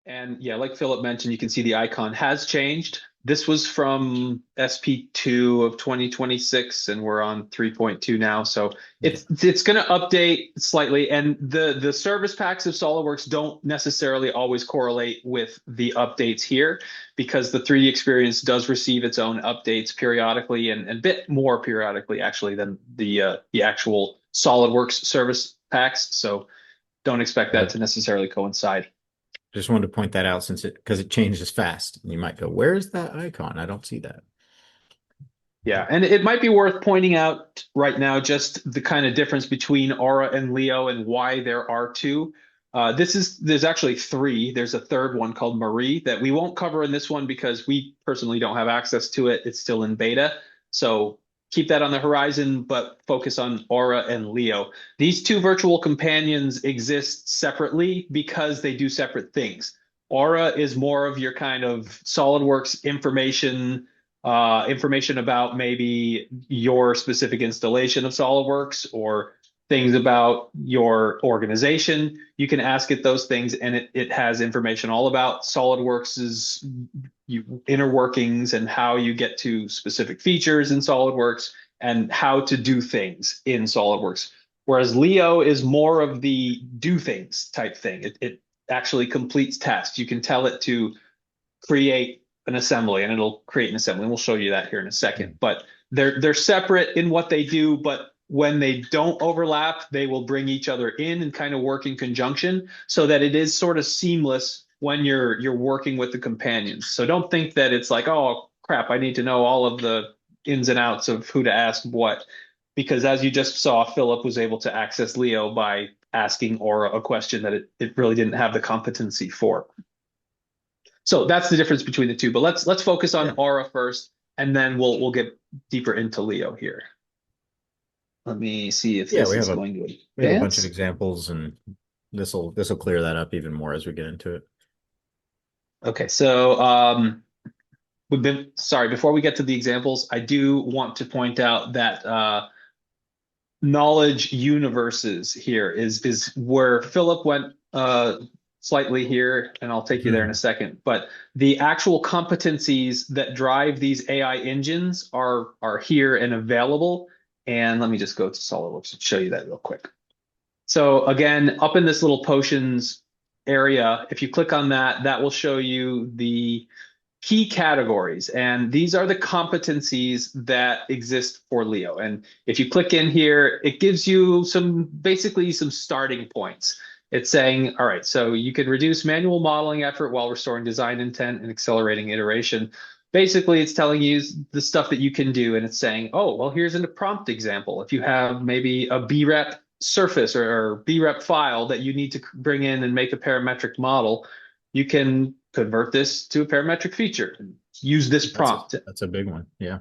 And yeah, like Philip mentioned, you can see the icon has changed. This was from SP2 of 2026, and we're on 3.2 now. So Yeah. it's going to update slightly. And the service packs of SolidWorks don't necessarily always correlate with the updates here, because the 3D experience does receive its own updates periodically, and a bit more periodically actually than the actual SolidWorks service packs. So don't expect that But to necessarily coincide. just wanted to point that out since because it changes fast. And you might go, where's that icon? I don't see that. Yeah, and it might be worth pointing out right now just the kind of difference between Aura and Leo and why there are two. There's actually three. There's a third one called Marie that we won't cover in this one because we personally don't have access to it. It's still in beta. So keep that on the horizon, but focus on Aura and Leo. These two virtual companions exist separately because they do separate things. Aura is more of your kind of SolidWorks information about maybe your specific installation of SolidWorks or things about your organization. You can ask it those things, and it has information all about SolidWorks's inner workings and how you get to specific features in SolidWorks and how to do things in SolidWorks. Whereas Leo is more of the do things type thing. It actually completes tasks. You can tell it to create an assembly and it'll create an assembly. And we'll show you that here in a second. But they're separate in what they do, but when they don't overlap, they will bring each other in and kind of work in conjunction so that it is sort of seamless when you're working with the companions. So don't think that it's like, oh crap, I need to know all of the ins and outs of who to ask what. Because as you just saw, Philip was able to access Leo by asking Aura a question that it really didn't have the competency for. So that's the difference between the two. But let's focus on Yeah. Aura first, and then we'll get deeper into Leo here. Let me see if Yeah, this is going to we have a bunch of advance. examples and this will clear that up even more as we get into it. Okay, so we've been sorry, before we get to the examples, I do want to point out that knowledge universes here is where Philip went slightly here, and I'll take you there in a second. But the actual competencies that drive these AI engines are here and available. And let me just go to SolidWorks and show you that real quick. So again, up in this little potions area, if you click on that, that will show you the key categories. And these are the competencies that exist for Leo. And if you click in here, it gives you basically some starting points. It's saying, all right, so you can reduce manual modeling effort while restoring design intent and accelerating iteration. Basically, it's telling you the stuff that you can do. And it's saying, oh, well, here's a prompt example. If you have maybe a BREP surface or BREP file that you need to bring in and make a parametric model, you can convert this to a parametric feature and use this prompt. That's a big one. Yeah.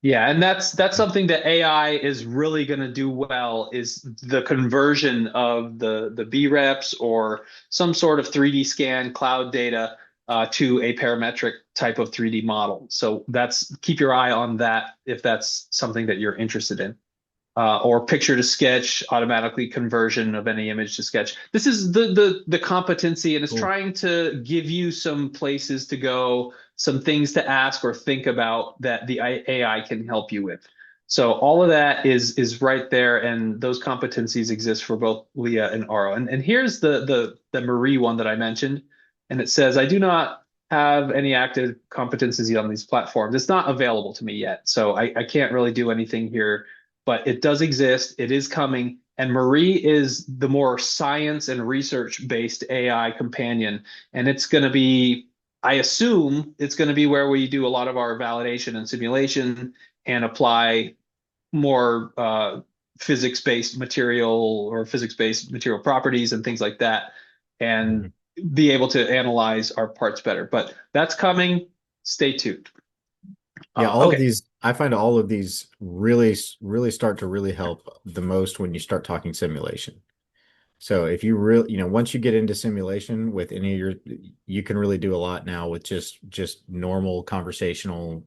Yeah, and that's something that AI is really going to do well is the conversion of the BREPs or some sort of 3D scan cloud data to a parametric type of 3D model. So that's keep your eye on that if that's something that you're interested in. Or picture to sketch, automatically conversion of any image to sketch. This is the competency, and it's Cool. trying to give you some places to go, some things to ask or think about that the AI can help you with. So all of that is right there, and those competencies exist for both Leah and Aro. And here's the Marie one that I mentioned, and it says I do not have any active competencies on these platforms. It's not available to me yet, so I can't really do anything here, but it does exist. It is coming. And Marie is the more science and research based AI companion. And it's going to be, I assume, it's going to be where we do a lot of our validation and simulation and apply more physics based material or physics based material properties and things like that, and Mhm. be able to analyze our parts better. But that's coming. Stay tuned. Yeah, all of Okay. these, I find all of these really start to really help the most when you start talking simulation. So if you really, once you get into simulation with any of your, you can really do a lot now with just normal conversational,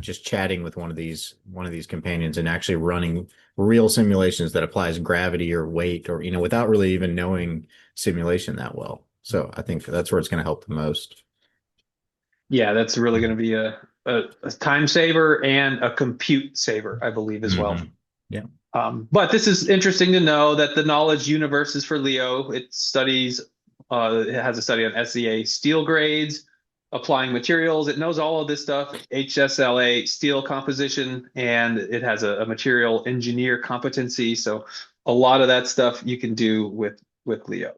just chatting with one of these companions and actually running real simulations that applies gravity or weight or, without really even knowing simulation that well. So I think that's where it's going to help the most. Yeah, that's really going to be a time saver and a compute saver, I believe, as well. Yeah. But this is interesting to know that the knowledge universe is for Leo. It has a study on SEA steel grades, applying materials. It knows all of this stuff, HSLA steel composition, and it has a material engineer competency. So a lot of that stuff you can do with Leo.